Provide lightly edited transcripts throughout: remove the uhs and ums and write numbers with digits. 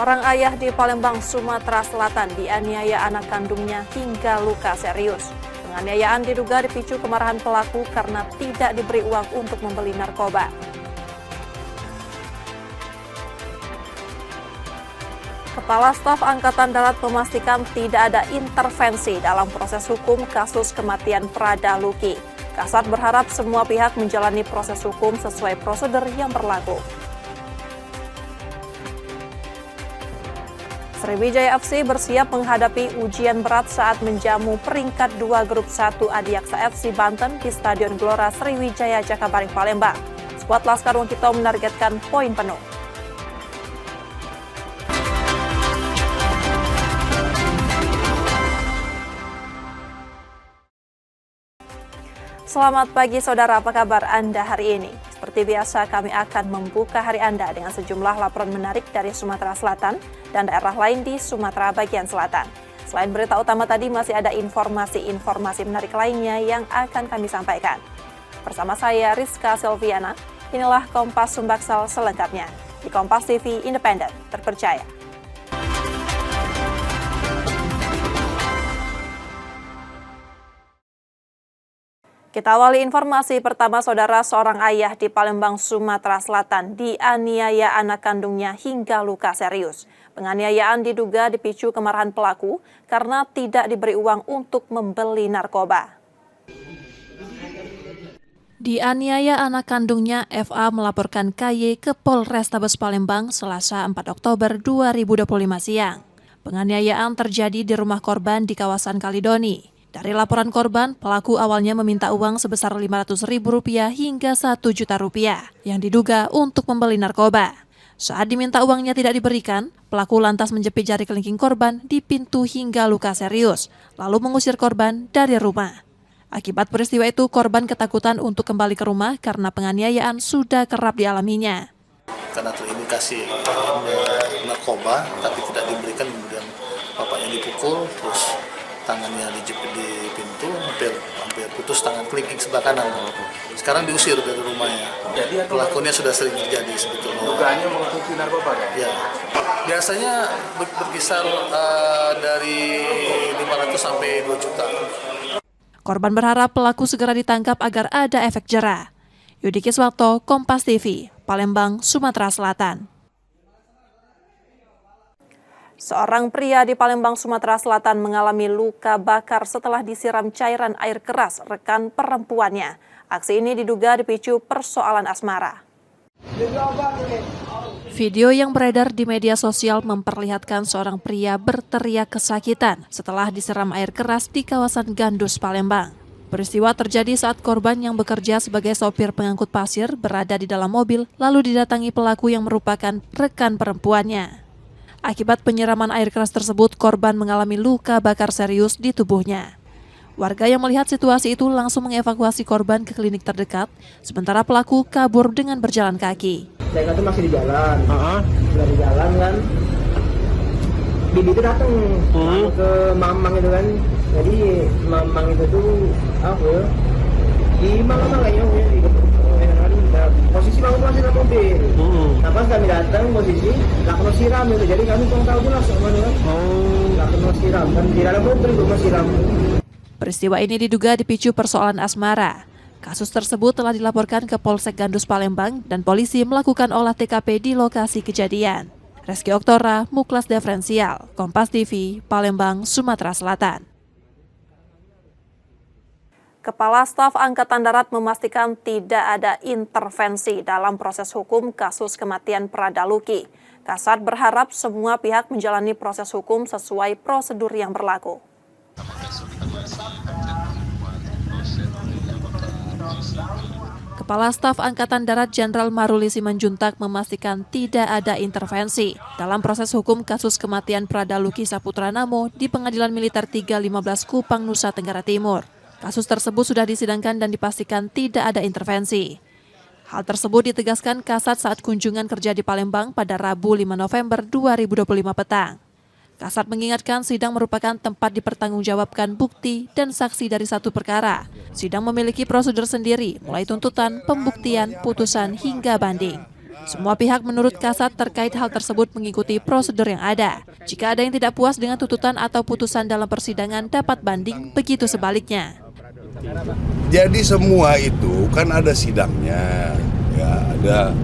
Seorang ayah di Palembang, Sumatera Selatan dianiaya anak kandungnya hingga luka serius. Penganiayaan diduga dipicu kemarahan pelaku karena tidak diberi uang untuk membeli narkoba. Kepala Staf Angkatan Darat memastikan tidak ada intervensi dalam proses hukum kasus kematian Prada Luki. Kasat berharap semua pihak menjalani proses hukum sesuai prosedur yang berlaku. Sriwijaya FC bersiap menghadapi ujian berat saat menjamu peringkat 2 grup 1 Adiaksa FC Banten di Stadion Gelora Sriwijaya Jakabaring Palembang. Skuad Laskar Wongkito menargetkan poin penuh. Selamat pagi saudara, apa kabar Anda hari ini? Seperti biasa kami akan membuka hari Anda dengan sejumlah laporan menarik dari Sumatera Selatan dan daerah lain di Sumatera bagian selatan. Selain berita utama tadi masih ada informasi menarik lainnya yang akan kami sampaikan. Bersama saya Rizka Silviana, inilah Kompas Sumbaksel selengkapnya di Kompas TV Independen, terpercaya. Kita awali informasi pertama, saudara. Seorang ayah di Palembang, Sumatera Selatan dianiaya anak kandungnya hingga luka serius. Penganiayaan diduga dipicu kemarahan pelaku karena tidak diberi uang untuk membeli narkoba. Dianiaya anak kandungnya, FA melaporkan KY ke Polrestabes Palembang Selasa 4 Oktober 2025 siang. Penganiayaan terjadi di rumah korban di kawasan Kalidoni. Dari laporan korban, pelaku awalnya meminta uang sebesar Rp500.000 hingga Rp1 juta yang diduga untuk membeli narkoba. Saat diminta uangnya tidak diberikan, pelaku lantas menjepit jari kelingking korban di pintu hingga luka serius, lalu mengusir korban dari rumah. Akibat peristiwa itu, korban ketakutan untuk kembali ke rumah karena penganiayaan sudah kerap dialaminya. Karena terindikasi narkoba, tapi tidak diberikan, kemudian bapaknya dipukul, terus tangannya dijepit di pintu, hampir putus tangan kelingking sebelah kanan. Sekarang diusir dari rumahnya. Jadi pelakunya sudah sering terjadi sebetulnya. Dugaannya mengonsumsi narkoba kan? Ya. Biasanya berkisar dari 500 sampai 2 juta. Korban berharap pelaku segera ditangkap agar ada efek jera. Yudi Kiswanto, Kompas TV, Palembang, Sumatera Selatan. Seorang pria di Palembang, Sumatera Selatan mengalami luka bakar setelah disiram cairan air keras rekan perempuannya. Aksi ini diduga dipicu persoalan asmara. Video yang beredar di media sosial memperlihatkan seorang pria berteriak kesakitan setelah disiram air keras di kawasan Gandus, Palembang. Peristiwa terjadi saat korban yang bekerja sebagai sopir pengangkut pasir berada di dalam mobil lalu didatangi pelaku yang merupakan rekan perempuannya. Akibat penyiraman air keras tersebut, korban mengalami luka bakar serius di tubuhnya. Warga yang melihat situasi itu langsung mengevakuasi korban ke klinik terdekat, sementara pelaku kabur dengan berjalan kaki. Mereka tuh masih di jalan, udah di jalan kan. Bibi itu datang ke Mamang itu kan. Jadi Mamang itu tuh apa ya? Di Mamang kayaknya posisi Mamang masih dalam mobil. Nah pas kami datang posisi nggak kena siram itu, jadi kami kurang tahu jelas mana kan. Nggak kena siram kan di dalam mobil kena siram. Peristiwa ini diduga dipicu persoalan asmara. Kasus tersebut telah dilaporkan ke Polsek Gandus Palembang dan polisi melakukan olah TKP di lokasi kejadian. Reski Oktora, Muklas Diferensial, Kompas TV, Palembang, Sumatera Selatan. Kepala Staf Angkatan Darat memastikan tidak ada intervensi dalam proses hukum kasus kematian Prada Luki. Kasat berharap semua pihak menjalani proses hukum sesuai prosedur yang berlaku. Kepala Staf Angkatan Darat Jenderal Maruli Simanjuntak memastikan tidak ada intervensi dalam proses hukum kasus kematian Prada Luki Saputra Namo di Pengadilan Militer 315 Kupang, Nusa Tenggara Timur. Kasus tersebut sudah disidangkan dan dipastikan tidak ada intervensi. Hal tersebut ditegaskan Kasat saat kunjungan kerja di Palembang pada Rabu 5 November 2025 petang. Kasat mengingatkan sidang merupakan tempat dipertanggungjawabkan bukti dan saksi dari satu perkara. Sidang memiliki prosedur sendiri, mulai tuntutan, pembuktian, putusan, hingga banding. Semua pihak menurut Kasat terkait hal tersebut mengikuti prosedur yang ada. Jika ada yang tidak puas dengan tuntutan atau putusan dalam persidangan dapat banding, begitu sebaliknya. Jadi semua itu kan ada sidangnya, ya ada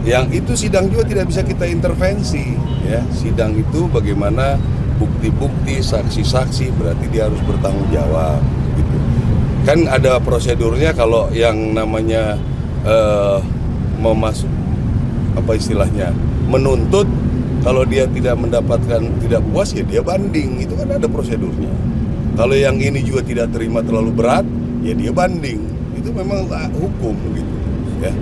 yang itu sidang juga tidak bisa kita intervensi, ya sidang itu bagaimana bukti-bukti, saksi-saksi berarti dia harus bertanggung jawab, gitu. Kan ada prosedurnya kalau yang namanya menuntut, kalau dia tidak mendapatkan, tidak puas ya dia banding, itu kan ada prosedurnya. Kalau yang ini juga tidak terima terlalu berat, ya dia banding, itu memang hukum gitu, ya.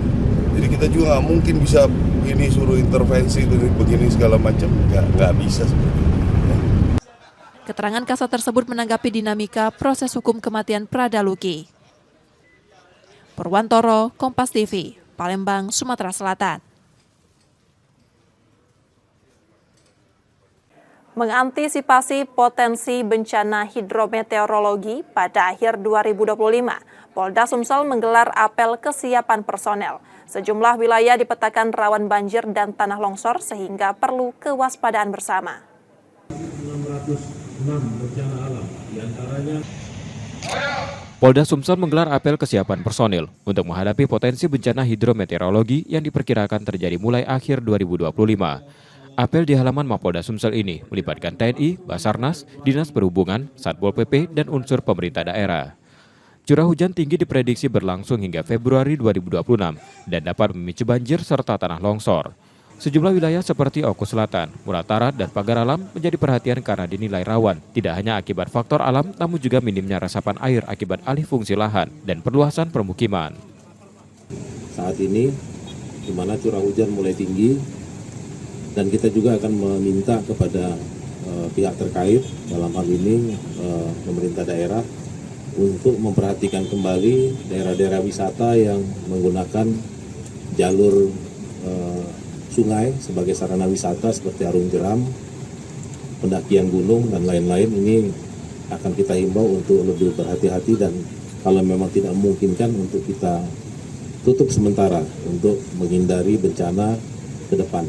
Jadi kita juga nggak mungkin bisa ini suruh intervensi begini segala macam, nggak bisa seperti itu. Ya. Keterangan Kasat tersebut menanggapi dinamika proses hukum kematian Prada Luki. Purwantoro, Kompas TV, Palembang, Sumatera Selatan. Mengantisipasi potensi bencana hidrometeorologi pada akhir 2025, Polda Sumsel menggelar apel kesiapan personel. Sejumlah wilayah dipetakan rawan banjir dan tanah longsor sehingga perlu kewaspadaan bersama. 606 bencana alam, diantaranya Polda Sumsel menggelar apel kesiapan personil untuk menghadapi potensi bencana hidrometeorologi yang diperkirakan terjadi mulai akhir 2025. Apel di halaman Mapolda Sumsel ini melibatkan TNI, Basarnas, Dinas Perhubungan, Satpol PP, dan unsur pemerintah daerah. Curah hujan tinggi diprediksi berlangsung hingga Februari 2026 dan dapat memicu banjir serta tanah longsor. Sejumlah wilayah seperti Oku Selatan, Muratara, dan Pagar Alam menjadi perhatian karena dinilai rawan, tidak hanya akibat faktor alam, namun juga minimnya resapan air akibat alih fungsi lahan dan perluasan permukiman. saat ini, di mana curah hujan mulai tinggi, dan kita juga akan meminta kepada pihak terkait, dalam hal ini pemerintah daerah, untuk memperhatikan kembali daerah-daerah wisata yang menggunakan jalur sungai sebagai sarana wisata seperti Arung Jeram, pendakian gunung, dan lain-lain. Ini akan kita himbau untuk lebih berhati-hati dan kalau memang tidak memungkinkan untuk kita tutup sementara untuk menghindari bencana ke depan.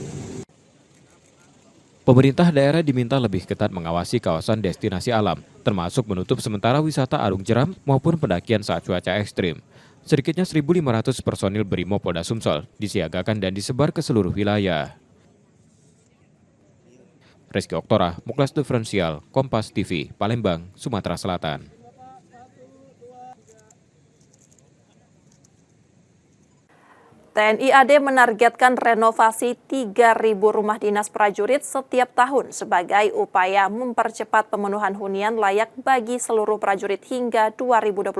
Pemerintah daerah diminta lebih ketat mengawasi kawasan destinasi alam, termasuk menutup sementara wisata Arung Jeram maupun pendakian saat cuaca ekstrim. Sedikitnya 1.500 personil Brimob Polda Sumsel disiagakan dan disebar ke seluruh wilayah. Rizky Oktora, Muklas Diferensial, Kompas TV, Palembang, Sumatera Selatan. TNI AD menargetkan renovasi 3.000 rumah dinas prajurit setiap tahun sebagai upaya mempercepat pemenuhan hunian layak bagi seluruh prajurit hingga 2029.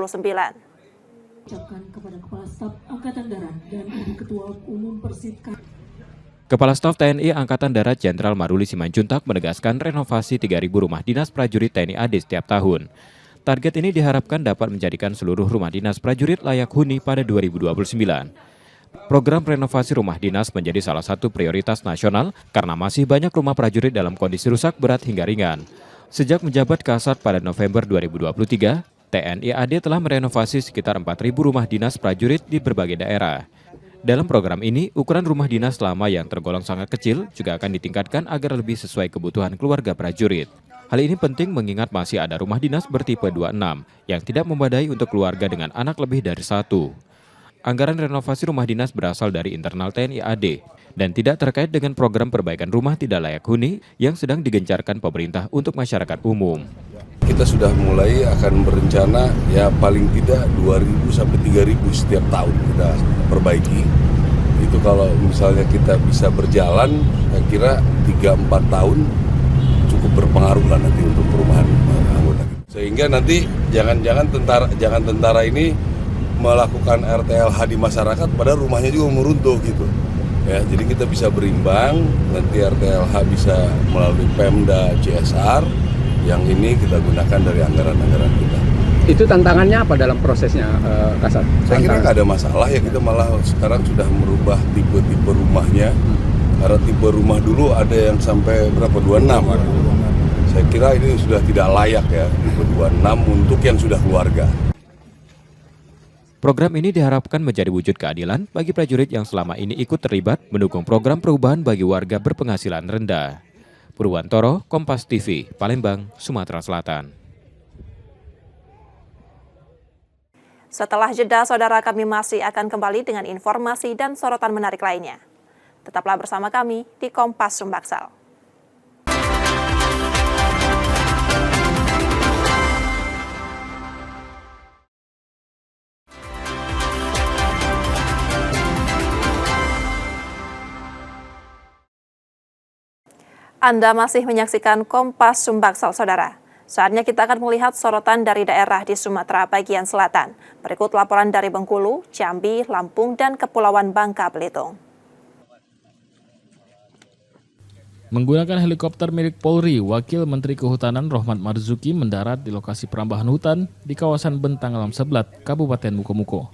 Kepada Kepala Staf Angkatan Darat dan Ibu Ketua Umum Persipka. Kepala Staf TNI Angkatan Darat Jenderal Maruli Simanjuntak menegaskan renovasi 3.000 rumah dinas prajurit TNI AD setiap tahun. Target ini diharapkan dapat menjadikan seluruh rumah dinas prajurit layak huni pada 2029. Program renovasi rumah dinas menjadi salah satu prioritas nasional karena masih banyak rumah prajurit dalam kondisi rusak berat hingga ringan. Sejak menjabat Kasat pada November 2023, TNI AD telah merenovasi sekitar 4.000 rumah dinas prajurit di berbagai daerah. Dalam program ini, ukuran rumah dinas lama yang tergolong sangat kecil juga akan ditingkatkan agar lebih sesuai kebutuhan keluarga prajurit. Hal ini penting mengingat masih ada rumah dinas bertipe 26 yang tidak memadai untuk keluarga dengan anak lebih dari satu. Anggaran renovasi rumah dinas berasal dari internal TNI AD dan tidak terkait dengan program perbaikan rumah tidak layak huni yang sedang digencarkan pemerintah untuk masyarakat umum. Kita sudah mulai akan berencana ya paling tidak 2.000 sampai 3.000 setiap tahun kita perbaiki. Itu kalau misalnya kita bisa berjalan, saya kira 3-4 tahun cukup berpengaruh lah nanti untuk perumahan anggota. Sehingga nanti jangan tentara ini melakukan RTLH di masyarakat padahal rumahnya juga meruntuh gitu. Ya, jadi kita bisa berimbang, nanti RTLH bisa melalui Pemda CSR, yang ini kita gunakan dari anggaran-anggaran kita. Itu tantangannya apa dalam prosesnya, Kasat? Saya kira nggak ada masalah ya, kita malah sekarang sudah merubah tipe-tipe rumahnya. Karena tipe rumah dulu ada yang sampai berapa, 26. Saya kira ini sudah tidak layak ya, tipe 26 untuk yang sudah keluarga. Program ini diharapkan menjadi wujud keadilan bagi prajurit yang selama ini ikut terlibat mendukung program perubahan bagi warga berpenghasilan rendah. Purwantoro, Kompas TV, Palembang, Sumatera Selatan. Setelah jeda, saudara, kami masih akan kembali dengan informasi dan sorotan menarik lainnya. Tetaplah bersama kami di Kompas Sumbaksal. Anda masih menyaksikan Kompas Sumbaksal, saudara. Saatnya kita akan melihat sorotan dari daerah di Sumatera bagian selatan. Berikut laporan dari Bengkulu, Jambi, Lampung, dan Kepulauan Bangka Belitung. Menggunakan helikopter milik Polri, Wakil Menteri Kehutanan Rohmat Marzuki mendarat di lokasi perambahan hutan di kawasan Bentang Alam Seblat, Kabupaten Mukomuko.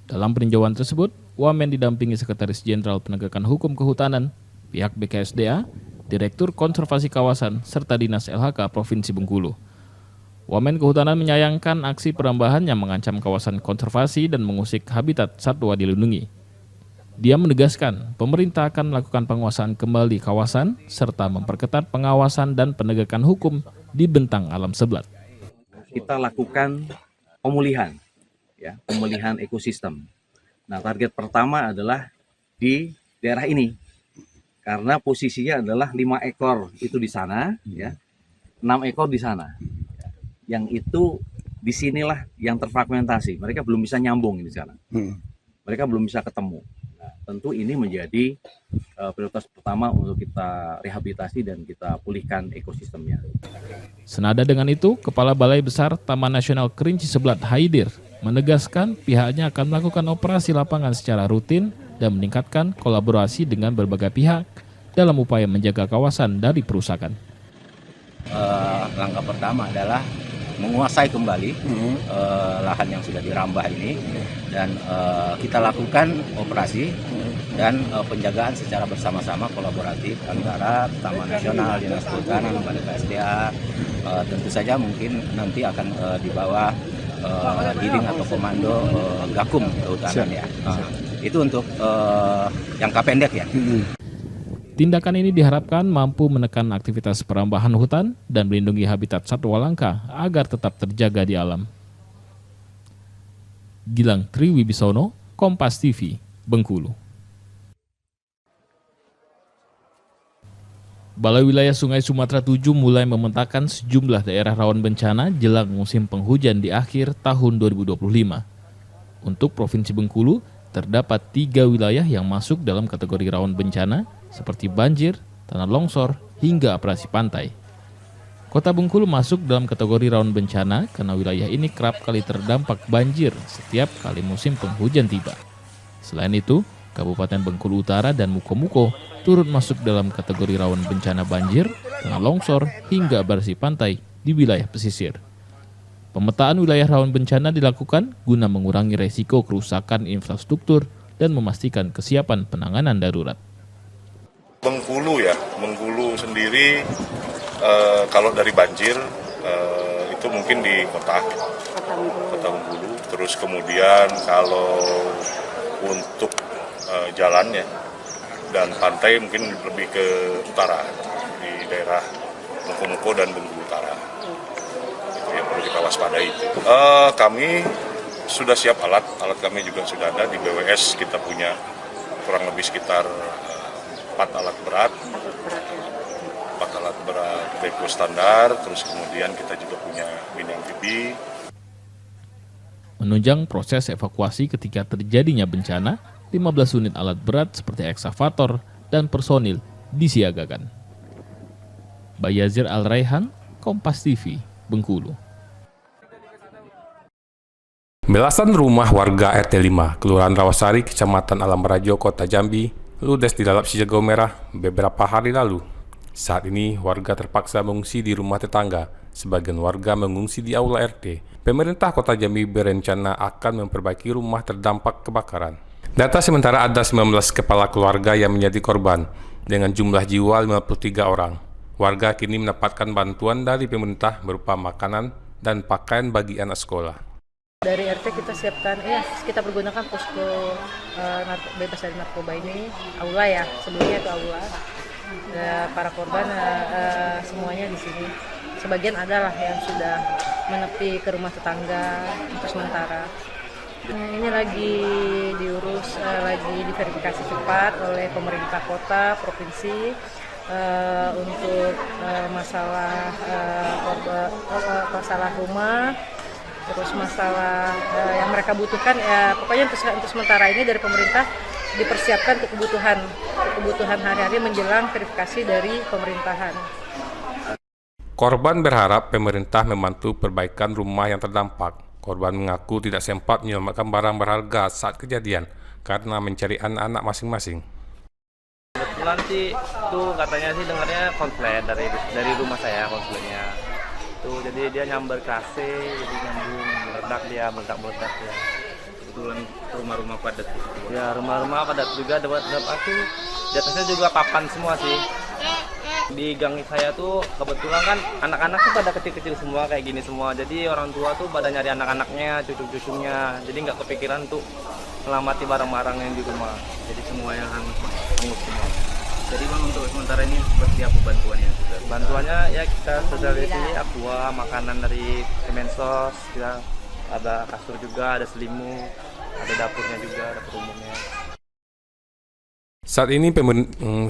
Dalam peninjauan tersebut, Wamen didampingi Sekretaris Jenderal Penegakan Hukum Kehutanan, pihak BKSDA, Direktur Konservasi Kawasan, serta Dinas LHK Provinsi Bengkulu. Wamen Kehutanan menyayangkan aksi perambahan yang mengancam kawasan konservasi dan mengusik habitat satwa dilindungi. Dia menegaskan pemerintah akan melakukan penguasaan kembali kawasan serta memperketat pengawasan dan penegakan hukum di Bentang Alam Seblat. Kita lakukan pemulihan ekosistem. Nah, target pertama adalah di daerah ini. Karena posisinya adalah 5 ekor itu di sana, 6 ekor di sana. Yang itu disinilah yang terfragmentasi. Mereka belum bisa nyambung di sana. Mereka belum bisa ketemu. Nah, tentu ini menjadi prioritas pertama untuk kita rehabilitasi dan kita pulihkan ekosistemnya. Senada dengan itu, Kepala Balai Besar Taman Nasional Kerinci Seblat Haidir menegaskan pihaknya akan melakukan operasi lapangan secara rutin dan meningkatkan kolaborasi dengan berbagai pihak dalam upaya menjaga kawasan dari perusakan. Langkah pertama adalah menguasai kembali lahan yang sudah dirambah ini dan kita lakukan operasi dan penjagaan secara bersama-sama kolaboratif antara Taman Nasional, Dinas Kehutanan, BKSDA. Tentu saja mungkin nanti akan di bawah Diding atau Komando Gakum Kehutanan ya. Itu untuk jangka pendek ya. Tindakan ini diharapkan mampu menekan aktivitas perambahan hutan dan melindungi habitat satwa langka agar tetap terjaga di alam. Gilang Triwibisono, Kompas TV, Bengkulu. Balai Wilayah Sungai Sumatera 7 mulai memetakan sejumlah daerah rawan bencana jelang musim penghujan di akhir tahun 2025. Untuk Provinsi Bengkulu, terdapat 3 wilayah yang masuk dalam kategori rawan bencana seperti banjir, tanah longsor, hingga abrasi pantai. Kota Bengkulu masuk dalam kategori rawan bencana karena wilayah ini kerap kali terdampak banjir setiap kali musim penghujan tiba. Selain itu, Kabupaten Bengkulu Utara dan Mukomuko turut masuk dalam kategori rawan bencana banjir, tanah longsor, hingga abrasi pantai di wilayah pesisir. Pemetaan wilayah rawan bencana dilakukan guna mengurangi resiko kerusakan infrastruktur dan memastikan kesiapan penanganan darurat. Bengkulu sendiri kalau dari banjir itu mungkin di kota Bengkulu. Terus kemudian kalau untuk jalannya dan pantai mungkin lebih ke utara di daerah Mukomuko dan Bengkulu Utara. Itu yang perlu kita waspadai. Kami sudah siap alat kami juga sudah ada di BWS. Kita punya kurang lebih sekitar 4 alat berat beko standar, terus kemudian kita juga punya mini amfibi. Menunjang proses evakuasi ketika terjadinya bencana, 15 unit alat berat seperti eksavator dan personil disiagakan. Bayazir Al-Raihan, Kompas TV, Bengkulu. Belasan rumah warga RT 5, Kelurahan Rawasari, Kecamatan Alam Rajo, Kota Jambi, ludes dilalap si jago merah beberapa hari lalu. Saat ini, warga terpaksa mengungsi di rumah tetangga. Sebagian warga mengungsi di aula RT. Pemerintah Kota Jambi berencana akan memperbaiki rumah terdampak kebakaran. Data sementara ada 19 kepala keluarga yang menjadi korban, dengan jumlah jiwa 53 orang. Warga kini mendapatkan bantuan dari pemerintah berupa makanan dan pakaian bagi anak sekolah. Dari RT kita siapkan, kita pergunakan posko bebas dari narkoba ini, aula ya, sebelumnya itu aula. Para korban semuanya di sini. Sebagian adalah yang sudah menepi ke rumah tetangga untuk sementara. Ini lagi diurus, lagi diverifikasi cepat oleh pemerintah kota, provinsi untuk masalah rumah, terus masalah yang mereka butuhkan ya, pokoknya untuk sementara ini dari pemerintah dipersiapkan untuk kebutuhan hari-hari menjelang verifikasi dari pemerintahan. Korban berharap pemerintah membantu perbaikan rumah yang terdampak. Korban mengaku tidak sempat menyelamatkan barang berharga saat kejadian karena mencari anak-anak masing-masing. Kebetulan sih tuh katanya sih dengarnya konslet dari rumah saya konsetnya. Tuh jadi dia nyamber ke AC, jadi nyambung meledak dia. Kebetulan rumah-rumah padat. Ya rumah-rumah padat juga dapat aku. Di atasnya juga papan semua sih. Di gang saya tuh kebetulan kan anak-anak tuh pada kecil-kecil semua kayak gini semua. Jadi orang tua tuh pada nyari anak-anaknya, cucu-cucunya. Jadi nggak kepikiran tuh melamati barang-barang yang di rumah. Jadi semua yang hangus semua. Jadi Bang, untuk sementara ini seperti apa bantuannya? Bantuannya ya kita sosialisasi aqua, makanan dari Kemensos, kita ada kasur juga, ada selimut, ada dapurnya juga, dapur umumnya.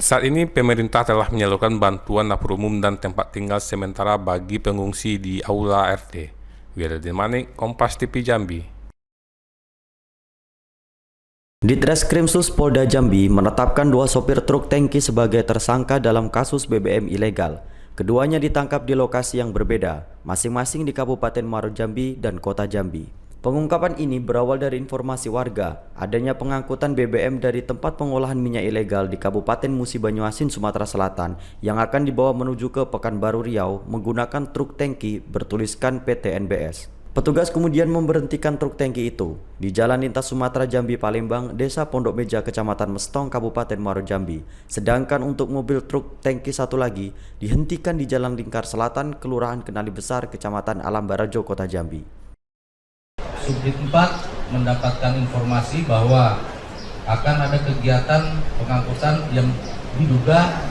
Saat ini pemerintah telah menyalurkan bantuan dapur umum dan tempat tinggal sementara bagi pengungsi di Aula RT. Wiradin Manik, Kompas TV Jambi. Ditreskrimsus Polda Jambi menetapkan 2 sopir truk tangki sebagai tersangka dalam kasus BBM ilegal. Keduanya ditangkap di lokasi yang berbeda, masing-masing di Kabupaten Muaro Jambi dan Kota Jambi. Pengungkapan ini berawal dari informasi warga adanya pengangkutan BBM dari tempat pengolahan minyak ilegal di Kabupaten Musi Banyuasin, Sumatera Selatan yang akan dibawa menuju ke Pekanbaru Riau menggunakan truk tangki bertuliskan PT NBS. Petugas kemudian memberhentikan truk tangki itu di Jalan Lintas Sumatera Jambi Palembang, Desa Pondok Meja, Kecamatan Mestong, Kabupaten Muaro Jambi. Sedangkan untuk mobil truk tangki satu lagi dihentikan di Jalan Lingkar Selatan, Kelurahan Kenali Besar, Kecamatan Alam Barajo, Kota Jambi. Subdit 4 mendapatkan informasi bahwa akan ada kegiatan pengangkutan yang diduga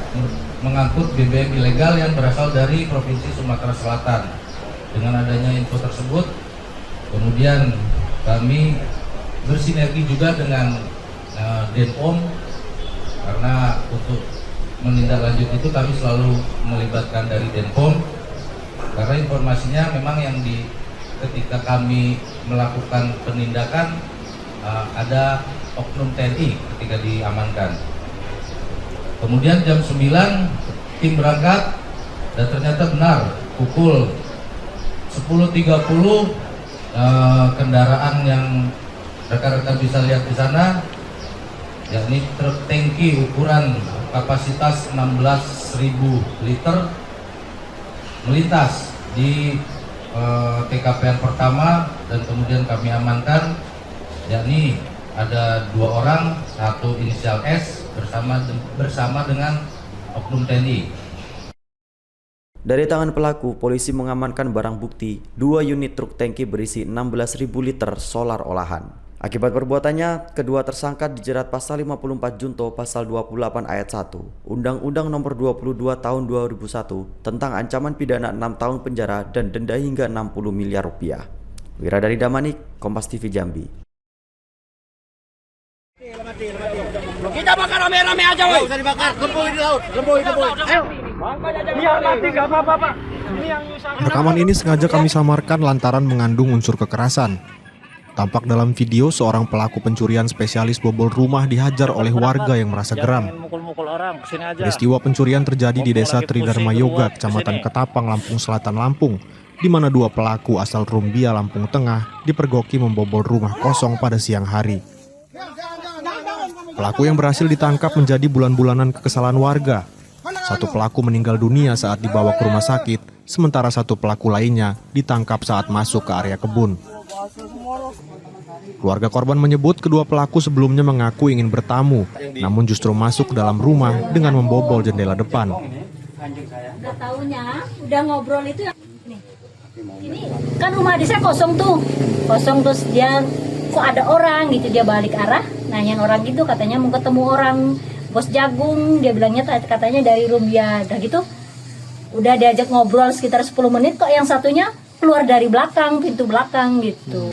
mengangkut BBM ilegal yang berasal dari Provinsi Sumatera Selatan. Dengan adanya info tersebut, kemudian kami bersinergi juga dengan Denpom, karena untuk menindaklanjuti itu kami selalu melibatkan dari Denpom, karena informasinya memang yang ketika kami melakukan penindakan ada oknum TNI ketika diamankan. Kemudian jam 9 tim berangkat dan ternyata benar pukul 10.30 kendaraan yang rekan-rekan bisa lihat di sana, yakni truk tangki ukuran kapasitas 16.000 liter melintas di TKP yang pertama dan kemudian kami amankan, yakni ada 2 orang, satu inisial S bersama dengan oknum TNI. Dari tangan pelaku, polisi mengamankan barang bukti 2 unit truk tangki berisi 16.000 liter solar olahan. Akibat perbuatannya, kedua tersangka dijerat pasal 54 Junto pasal 28 ayat 1 Undang-Undang Nomor 22 Tahun 2001 tentang ancaman pidana 6 tahun penjara dan denda hingga 60 miliar rupiah. Wiradari Damanik, Kompas TV Jambi. Kita bakar rame-rame aja, woi. Usah dibakar, gemboi di laut, gemboi. Ayo. Biar mati gak apa-apa, Pak. Rekaman ini sengaja kami samarkan lantaran mengandung unsur kekerasan. Tampak dalam video seorang pelaku pencurian spesialis bobol rumah dihajar oleh warga yang merasa geram. Peristiwa pencurian terjadi di Desa Tridharma Yoga, Kecamatan Ketapang, Lampung Selatan, Lampung, di mana 2 pelaku asal Rumbia, Lampung Tengah dipergoki membobol rumah kosong pada siang hari. Pelaku yang berhasil ditangkap menjadi bulan-bulanan kekesalan warga. 1 pelaku meninggal dunia saat dibawa ke rumah sakit, sementara 1 pelaku lainnya ditangkap saat masuk ke area kebun. Keluarga korban menyebut kedua pelaku sebelumnya mengaku ingin bertamu, namun justru masuk ke dalam rumah dengan membobol jendela depan. Udah tahunya, udah ngobrol itu nih. Ini kan rumah adik saya kosong terus dia kok ada orang gitu, dia balik arah nanyain orang gitu, katanya mau ketemu orang bos jagung, dia bilangnya katanya dari Rumbia, udah gitu udah diajak ngobrol sekitar 10 menit kok yang satunya keluar dari belakang, pintu belakang gitu.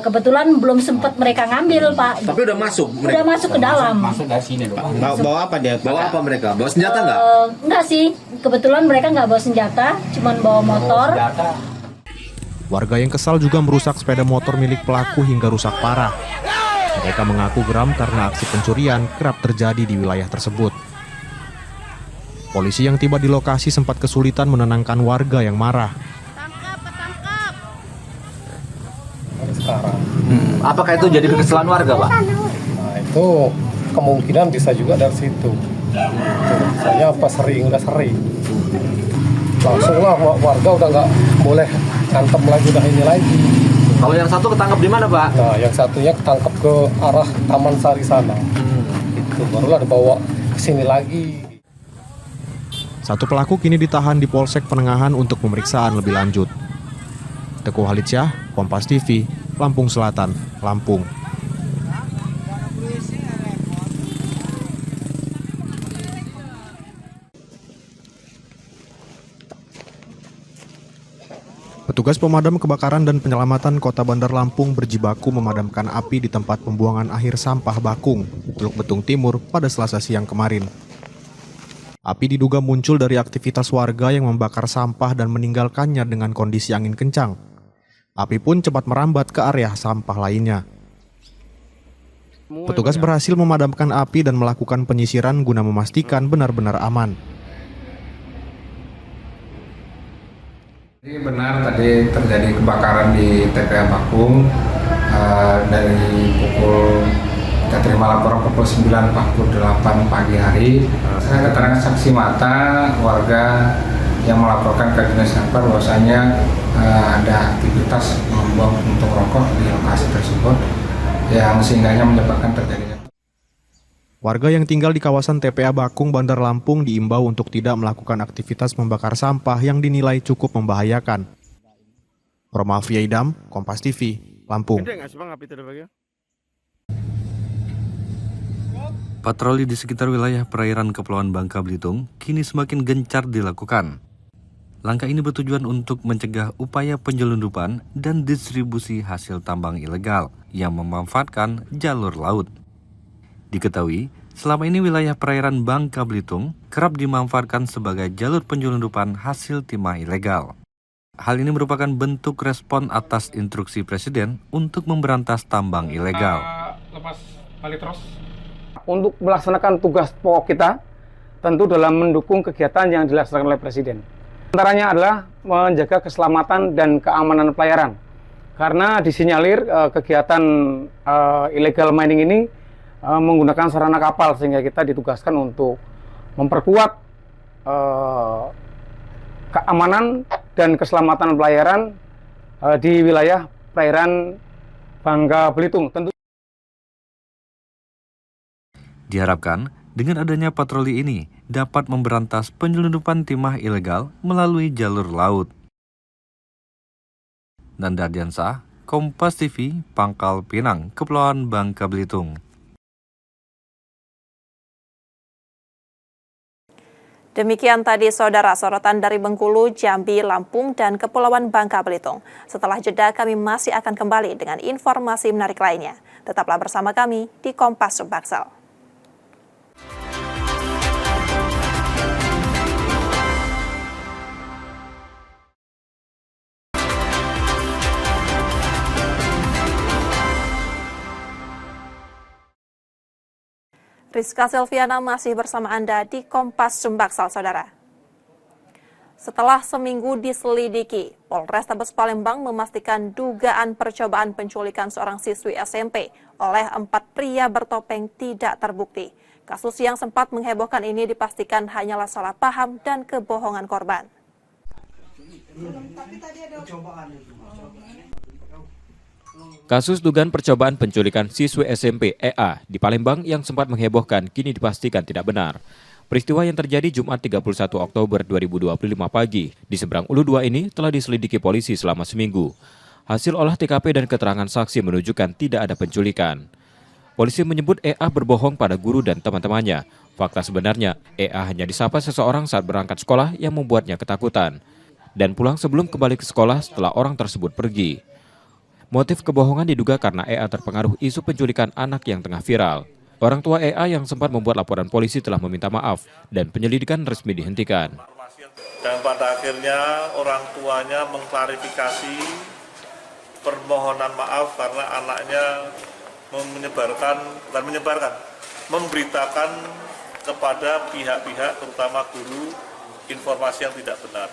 Kebetulan belum sempat mereka ngambil, Pak. Tapi udah masuk? Udah masuk ke dalam. Masuk dari sini dong. Bawa apa dia? Bawa apa mereka? Bawa senjata nggak? Enggak sih, kebetulan mereka nggak bawa senjata, cuman bawa motor. Warga yang kesal juga merusak sepeda motor milik pelaku hingga rusak parah. Mereka mengaku geram karena aksi pencurian kerap terjadi di wilayah tersebut. Polisi yang tiba di lokasi sempat kesulitan menenangkan warga yang marah. Sekarang. Apakah itu jadi kekesalan warga, Pak? Nah, itu kemungkinan bisa juga dari situ. Misalnya apa udah sering. Langsung lah warga udah nggak boleh cantem lagi, udah ini lagi. Kalau yang satu ketangkep di mana, Pak? Nah, yang satunya ketangkep ke arah Taman Sari sana. Itu barulah dibawa ke sini lagi. Satu pelaku kini ditahan di Polsek Penengahan untuk pemeriksaan lebih lanjut. Teguh Halitsyah, Kompas TV, Lampung Selatan, Lampung. Petugas pemadam kebakaran dan penyelamatan Kota Bandar Lampung berjibaku memadamkan api di tempat pembuangan akhir sampah Bakung, Teluk Betung Timur pada Selasa siang kemarin. Api diduga muncul dari aktivitas warga yang membakar sampah dan meninggalkannya dengan kondisi angin kencang. Api pun cepat merambat ke area sampah lainnya. Petugas berhasil memadamkan api dan melakukan penyisiran guna memastikan benar-benar aman. Jadi benar tadi terjadi kebakaran di TPA Bakung dari pukul, kita terima laporan pukul 9.48 pagi hari. Saya keterangan saksi mata warga yang melaporkan ke Dinas Damkar bahwasanya ada aktivitas membuang puntung rokok di lokasi tersebut yang sehingganya menyebabkan terjadinya. Warga yang tinggal di kawasan TPA Bakung, Bandar Lampung diimbau untuk tidak melakukan aktivitas membakar sampah yang dinilai cukup membahayakan. Roma Fiaidam, Kompas TV, Lampung. Patroli di sekitar wilayah perairan Kepulauan Bangka Belitung kini semakin gencar dilakukan. Langkah ini bertujuan untuk mencegah upaya penyelundupan dan distribusi hasil tambang ilegal yang memanfaatkan jalur laut. Diketahui, selama ini wilayah perairan Bangka Belitung kerap dimanfaatkan sebagai jalur penyelundupan hasil timah ilegal. Hal ini merupakan bentuk respon atas instruksi Presiden untuk memberantas tambang ilegal. Untuk melaksanakan tugas pokok kita, tentu dalam mendukung kegiatan yang dilaksanakan oleh Presiden. Antaranya adalah menjaga keselamatan dan keamanan pelayaran. Karena disinyalir kegiatan illegal mining ini menggunakan sarana kapal, sehingga kita ditugaskan untuk memperkuat keamanan dan keselamatan pelayaran di wilayah perairan Bangka Belitung. Tentu diharapkan dengan adanya patroli ini dapat memberantas penyelundupan timah ilegal melalui jalur laut. Nanda Diansah, Kompas TV, Pangkal Pinang, Kepulauan Bangka Belitung. Demikian tadi saudara sorotan dari Bengkulu, Jambi, Lampung, dan Kepulauan Bangka Belitung. Setelah jeda kami masih akan kembali dengan informasi menarik lainnya. Tetaplah bersama kami di Kompas Sumbaksel. Rizka Selviana masih bersama Anda di Kompas Sumbaksel, saudara. Setelah seminggu diselidiki, Polrestabes Palembang memastikan dugaan percobaan penculikan seorang siswi SMP oleh 4 pria bertopeng tidak terbukti. Kasus yang sempat menghebohkan ini dipastikan hanyalah salah paham dan kebohongan korban. Kasus dugaan percobaan penculikan siswi SMP EA di Palembang yang sempat menghebohkan kini dipastikan tidak benar. Peristiwa yang terjadi Jumat 31 Oktober 2025 pagi di seberang Ulu 2 ini telah diselidiki polisi selama seminggu. Hasil olah TKP dan keterangan saksi menunjukkan tidak ada penculikan. Polisi menyebut EA berbohong pada guru dan teman-temannya. Fakta sebenarnya, EA hanya disapa seseorang saat berangkat sekolah yang membuatnya ketakutan dan pulang sebelum kembali ke sekolah setelah orang tersebut pergi. Motif kebohongan diduga karena EA terpengaruh isu penculikan anak yang tengah viral. Orang tua EA yang sempat membuat laporan polisi telah meminta maaf dan penyelidikan resmi dihentikan. Dan pada akhirnya orang tuanya mengklarifikasi permohonan maaf karena anaknya memberitakan kepada pihak-pihak terutama guru informasi yang tidak benar.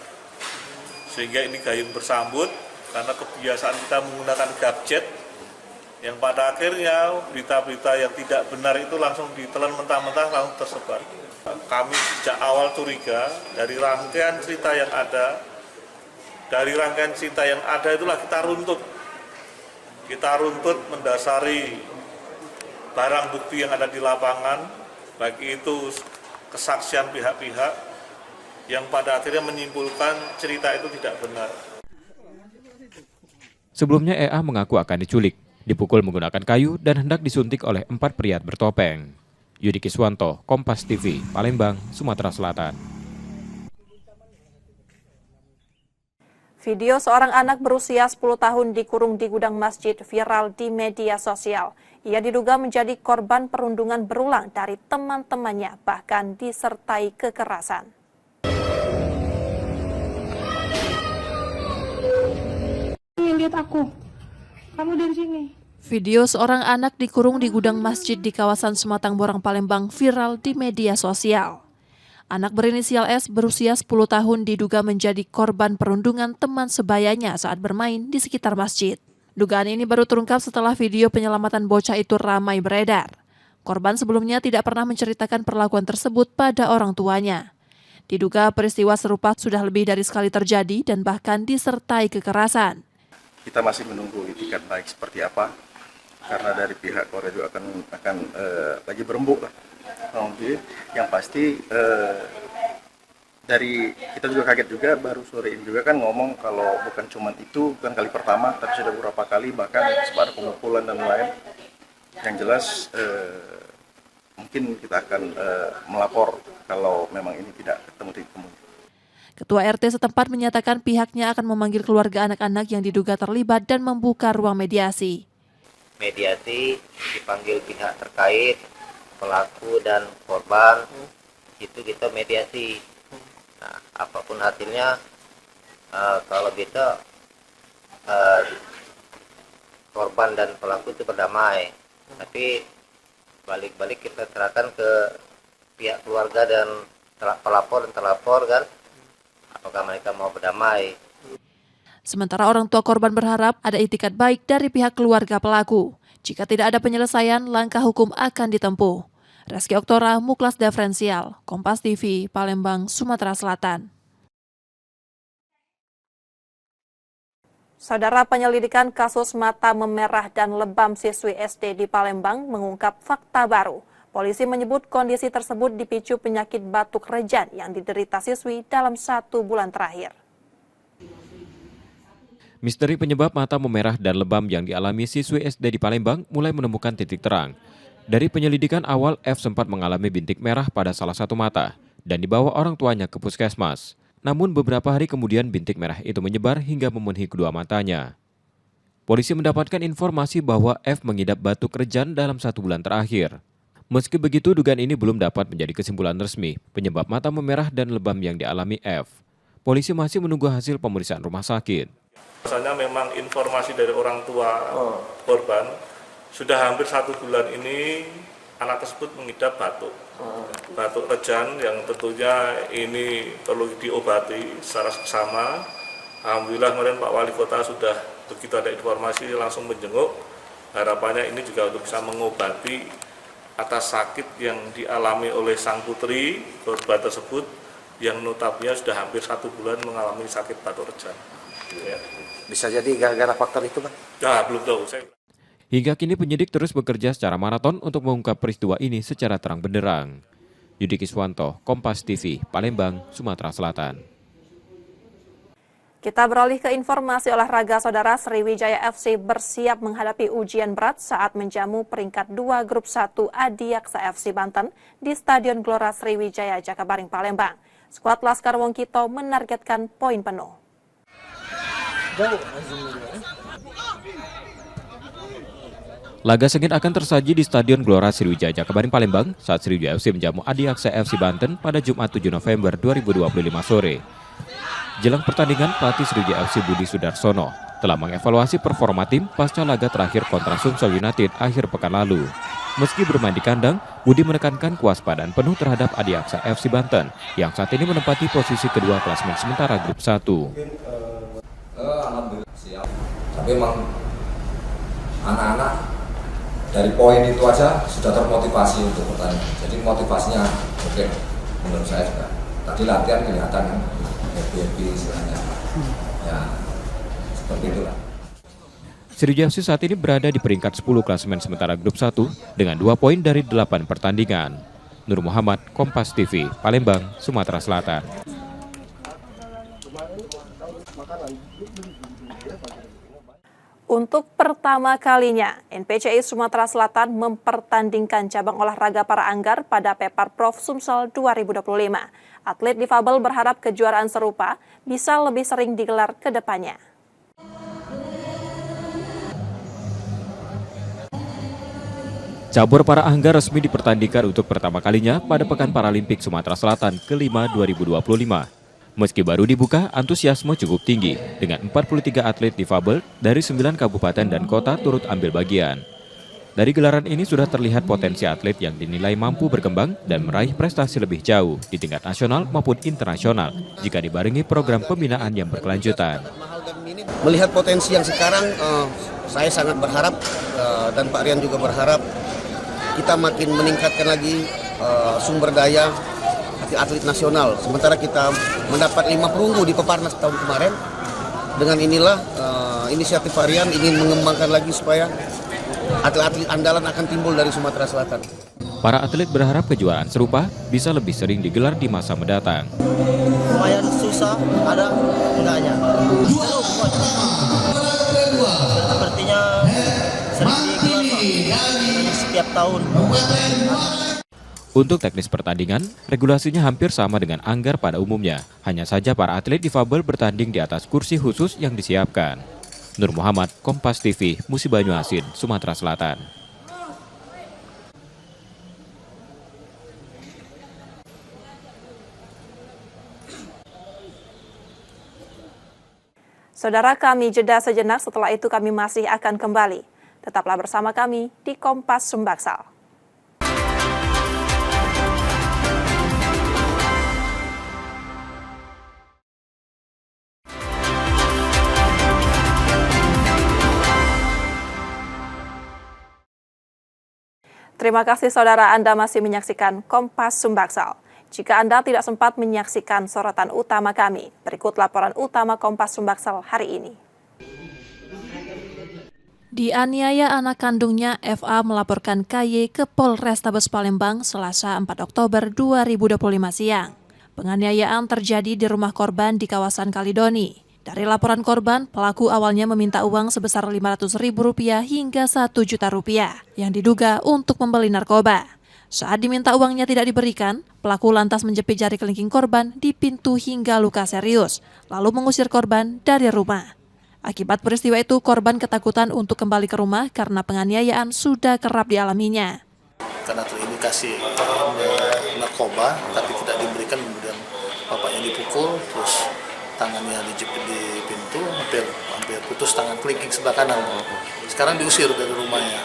Sehingga ini gayung bersambut karena kebiasaan kita menggunakan gadget yang pada akhirnya berita-berita yang tidak benar itu langsung ditelan mentah-mentah langsung tersebar. Kami sejak awal curiga dari rangkaian cerita yang ada, itulah kita runtut. Kita runtut mendasari barang bukti yang ada di lapangan, baik itu kesaksian pihak-pihak yang pada akhirnya menyimpulkan cerita itu tidak benar. Sebelumnya EA mengaku akan diculik, dipukul menggunakan kayu dan hendak disuntik oleh 4 pria bertopeng. Yudi Kiswanto, Kompas TV, Palembang, Sumatera Selatan. Video seorang anak berusia 10 tahun dikurung di gudang masjid viral di media sosial. Ia diduga menjadi korban perundungan berulang dari teman-temannya, bahkan disertai kekerasan. Lihat aku, kamu dari sini. Video seorang anak dikurung di gudang masjid di kawasan Sematang Borang, Palembang viral di media sosial. Anak berinisial S berusia 10 tahun diduga menjadi korban perundungan teman sebayanya saat bermain di sekitar masjid. Dugaan ini baru terungkap setelah video penyelamatan bocah itu ramai beredar. Korban sebelumnya tidak pernah menceritakan perlakuan tersebut pada orang tuanya. Diduga peristiwa serupa sudah lebih dari sekali terjadi dan bahkan disertai kekerasan. Kita masih menunggu itikat baik seperti apa, karena dari pihak Korea juga akan lagi berembuk lah. Yang pasti dari kita juga kaget juga, baru sore ini juga kan ngomong kalau bukan cuma itu, bukan kali pertama, tapi sudah beberapa kali bahkan sempat pemukulan dan lain. Yang jelas mungkin kita akan melapor kalau memang ini tidak ketemu. Ketua RT setempat menyatakan pihaknya akan memanggil keluarga anak-anak yang diduga terlibat dan membuka ruang mediasi. Mediasi dipanggil pihak terkait, pelaku dan korban, itu kita mediasi. Nah, apapun hasilnya, kalau kita korban dan pelaku itu berdamai, tapi balik-balik kita serahkan ke pihak keluarga dan pelapor dan terlapor kan. Apakah mereka mau berdamai? Sementara orang tua korban berharap ada itikat baik dari pihak keluarga pelaku. Jika tidak ada penyelesaian, langkah hukum akan ditempuh. Reski Oktora, Muklas Diferensial, Kompas TV, Palembang, Sumatera Selatan. Saudara, penyelidikan kasus mata memerah dan lebam siswi SD di Palembang mengungkap fakta baru. Polisi menyebut kondisi tersebut dipicu penyakit batuk rejan yang diderita siswi dalam 1 bulan terakhir. Misteri penyebab mata memerah dan lebam yang dialami siswi SD di Palembang mulai menemukan titik terang. Dari penyelidikan awal, F sempat mengalami bintik merah pada salah satu mata dan dibawa orang tuanya ke puskesmas. Namun beberapa hari kemudian bintik merah itu menyebar hingga memenuhi kedua matanya. Polisi mendapatkan informasi bahwa F mengidap batuk rejan dalam 1 bulan terakhir. Meski begitu, dugaan ini belum dapat menjadi kesimpulan resmi penyebab mata memerah dan lebam yang dialami F. Polisi masih menunggu hasil pemeriksaan rumah sakit. Biasanya memang informasi dari orang tua korban, sudah hampir 1 bulan ini anak tersebut mengidap batuk. Batuk rejan yang tentunya ini perlu diobati secara seksama. Alhamdulillah kemarin Pak Wali Kota sudah begitu ada informasi langsung menjenguk. Harapannya ini juga untuk bisa mengobati atas sakit yang dialami oleh sang putri korban tersebut yang notabene sudah hampir 1 bulan mengalami sakit batuk rejan. Ya. Bisa jadi gara-gara faktor itu, Bang? Nah, belum tahu. Hingga kini penyidik terus bekerja secara maraton untuk mengungkap peristiwa ini secara terang benderang. Yudi Kiswanto, Kompas TV, Palembang, Sumatera Selatan. Kita beralih ke informasi olahraga. Saudara, Sriwijaya FC bersiap menghadapi ujian berat saat menjamu peringkat 2 grup 1 Adiaksa FC Banten di Stadion Gelora Sriwijaya Jakabaring, Palembang. Skuad Laskar Wongkito menargetkan poin penuh. Laga sengit akan tersaji di Stadion Gelora Sriwijaya Jakabaring, Palembang saat Sriwijaya FC menjamu Adiaksa FC Banten pada Jumat 7 November 2025 sore. Jelang pertandingan, pelatih Sriwijaya FC Budi Sudarsono telah mengevaluasi performa tim pasca laga terakhir kontra Sumsel United akhir pekan lalu. Meski bermain di kandang, Budi menekankan kewaspadaan penuh terhadap Adiaksa FC Banten yang saat ini menempati posisi kedua klasemen sementara grup 1. Alhamdulillah siap. Tapi memang anak-anak dari poin itu aja sudah termotivasi untuk pertandingan. Jadi motivasinya oke, menurut saya juga. Tadi latihan kelihatan kan, happy istilahnya. Ya, seperti itulah. Sriwijaya FC saat ini berada di peringkat 10 klasemen sementara grup 1 dengan 2 poin dari 8 pertandingan. Nur Muhammad, Kompas TV, Palembang, Sumatera Selatan. Untuk pertama kalinya, NPCI Sumatera Selatan mempertandingkan cabang olahraga para anggar pada Pepar Prof Sumsel 2025. Atlet difabel berharap kejuaraan serupa bisa lebih sering digelar ke depannya. Cabur para anggar resmi dipertandingkan untuk pertama kalinya pada Pekan Paralimpik Sumatera Selatan ke-5 2025. Meski baru dibuka, antusiasme cukup tinggi dengan 43 atlet difabel dari 9 kabupaten dan kota turut ambil bagian. Dari gelaran ini sudah terlihat potensi atlet yang dinilai mampu berkembang dan meraih prestasi lebih jauh di tingkat nasional maupun internasional jika dibarengi program pembinaan yang berkelanjutan. Melihat potensi yang sekarang, saya sangat berharap dan Pak Rian juga berharap kita makin meningkatkan lagi sumber daya atlet nasional. Sementara kita mendapat 5 perunggu di Peparnas tahun kemarin. Dengan inilah inisiatif Varian ingin mengembangkan lagi supaya atlet-atlet andalan akan timbul dari Sumatera Selatan. Para atlet berharap kejuaraan serupa bisa lebih sering digelar di masa mendatang. Lumayan susah, ada enggaknya. Sepertinya sering digelar setiap tahun. Untuk teknis pertandingan, regulasinya hampir sama dengan anggar pada umumnya. Hanya saja para atlet difabel bertanding di atas kursi khusus yang disiapkan. Nur Muhammad, Kompas TV, Musi Banyuasin, Sumatera Selatan. Saudara, kami jeda sejenak, setelah itu kami masih akan kembali. Tetaplah bersama kami di Kompas Sumbaksal. Terima kasih saudara, Anda masih menyaksikan Kompas Sumbaksal. Jika Anda tidak sempat menyaksikan sorotan utama kami, berikut laporan utama Kompas Sumbaksal hari ini. Dianiaya anak kandungnya, FA melaporkan KY ke Polrestabes Palembang Selasa 4 Oktober 2025 siang. Penganiayaan terjadi di rumah korban di kawasan Kalidoni. Dari laporan korban, pelaku awalnya meminta uang sebesar Rp500.000 hingga Rp1 juta yang diduga untuk membeli narkoba. Saat diminta uangnya tidak diberikan, pelaku lantas menjepit jari kelingking korban di pintu hingga luka serius, lalu mengusir korban dari rumah. Akibat peristiwa itu, korban ketakutan untuk kembali ke rumah karena penganiayaan sudah kerap dialaminya. Karena terindikasi narkoba, tapi tidak diberikan, kemudian bapaknya dipukul, terus tangannya dijepit di pintu, hampir putus tangan kelingking sebelah kanan. Sekarang diusir dari rumahnya.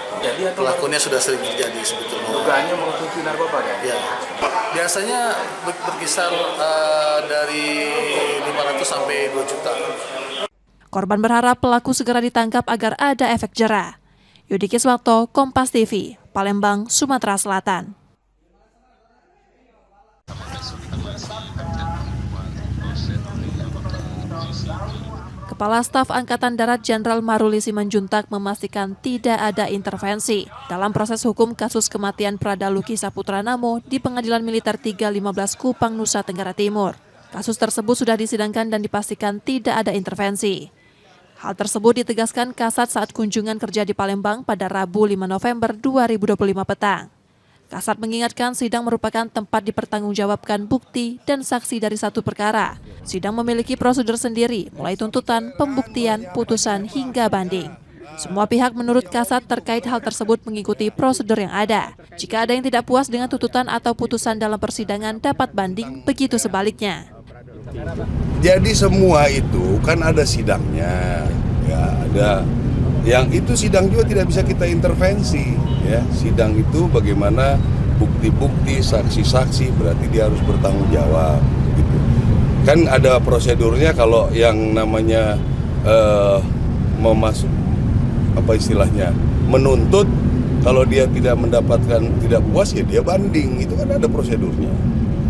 Pelakunya sudah sering terjadi sebetulnya. Dugaannya mengonsumsi narkoba kan? Ya. Biasanya berkisar dari 500 sampai 2 juta. Korban berharap pelaku segera ditangkap agar ada efek jera. Yudi Kiswanto, Kompas TV, Palembang, Sumatera Selatan. Kepala Staf Angkatan Darat Jenderal Maruli Simanjuntak memastikan tidak ada intervensi dalam proses hukum kasus kematian Pradaluki Saputra Namo di Pengadilan Militer 315 Kupang, Nusa Tenggara Timur. Kasus tersebut sudah disidangkan dan dipastikan tidak ada intervensi. Hal tersebut ditegaskan Kasat saat kunjungan kerja di Palembang pada Rabu 5 November 2025 petang. Kasat mengingatkan sidang merupakan tempat dipertanggungjawabkan bukti dan saksi dari satu perkara. Sidang memiliki prosedur sendiri, mulai tuntutan, pembuktian, putusan, hingga banding. Semua pihak menurut Kasat terkait hal tersebut mengikuti prosedur yang ada. Jika ada yang tidak puas dengan tuntutan atau putusan dalam persidangan dapat banding, begitu sebaliknya. Jadi semua itu kan ada sidangnya, ya ada. Yang itu sidang juga tidak bisa kita intervensi, ya. Sidang itu bagaimana bukti-bukti, saksi-saksi, berarti dia harus bertanggung jawab. Gitu. Kan ada prosedurnya kalau yang namanya menuntut, kalau dia tidak mendapatkan, tidak puas ya dia banding, itu kan ada prosedurnya.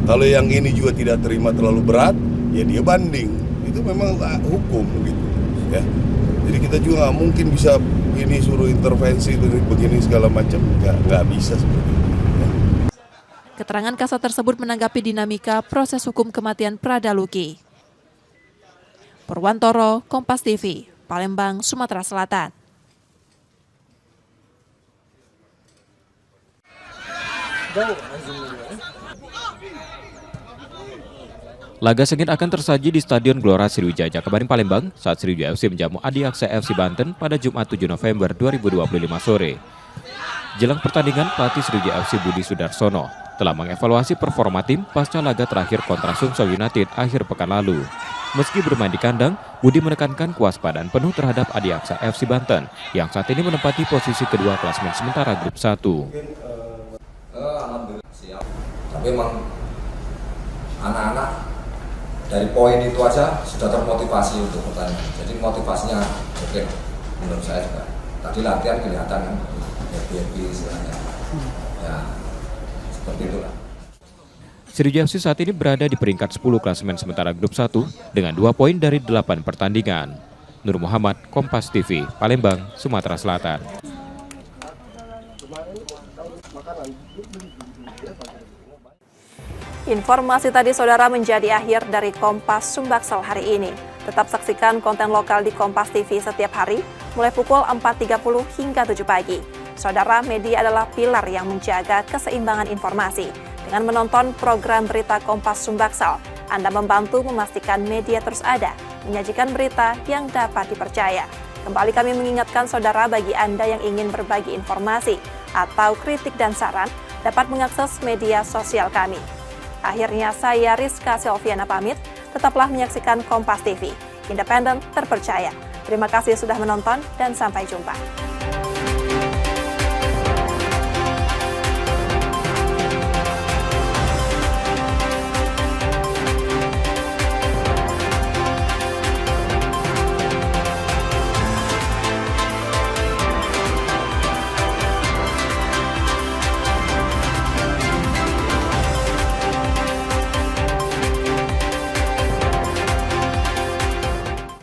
Kalau yang ini juga tidak terima terlalu berat, ya dia banding. Itu memang hukum gitu, ya. Jadi kita juga nggak mungkin bisa ini suruh intervensi begini segala macam, nggak bisa seperti itu. Ya. Keterangan Kasat tersebut menanggapi dinamika proses hukum kematian Pradaluki. Purwantoro, Kompas TV, Palembang, Sumatera Selatan. Laga sengit akan tersaji di Stadion Gelora Sriwijaya Jakabaring Palembang saat Sriwijaya FC menjamu Adiaksa FC Banten pada Jumat 7 November 2025 sore. Jelang pertandingan, pelatih Sriwijaya FC Budi Sudarsono telah mengevaluasi performa tim pasca laga terakhir kontra Sumsel United akhir pekan lalu. Meski bermain di kandang, Budi menekankan kewaspadaan penuh terhadap Adiaksa FC Banten yang saat ini menempati posisi kedua klasemen sementara grup 1. Alhamdulillah siap. Tapi memang anak-anak dari poin itu aja sudah termotivasi untuk pertandingan. Jadi motivasinya oke menurut saya juga. Tadi latihan kelihatan kan, happy istilahnya. Ya, seperti itulah. Sriwijaya FC saat ini berada di peringkat 10 klasemen sementara grup 1 dengan 2 poin dari 8 pertandingan. Nur Muhammad, Kompas TV, Palembang, Sumatera Selatan. Informasi tadi saudara menjadi akhir dari Kompas Sumbaksel hari ini. Tetap saksikan konten lokal di Kompas TV setiap hari, mulai pukul 4.30 hingga 7 pagi. Saudara, media adalah pilar yang menjaga keseimbangan informasi. Dengan menonton program berita Kompas Sumbaksel, Anda membantu memastikan media terus ada, menyajikan berita yang dapat dipercaya. Kembali kami mengingatkan saudara, bagi Anda yang ingin berbagi informasi atau kritik dan saran, dapat mengakses media sosial kami. Akhirnya saya Rizka Selviana pamit, tetaplah menyaksikan Kompas TV, independen, terpercaya. Terima kasih sudah menonton dan sampai jumpa.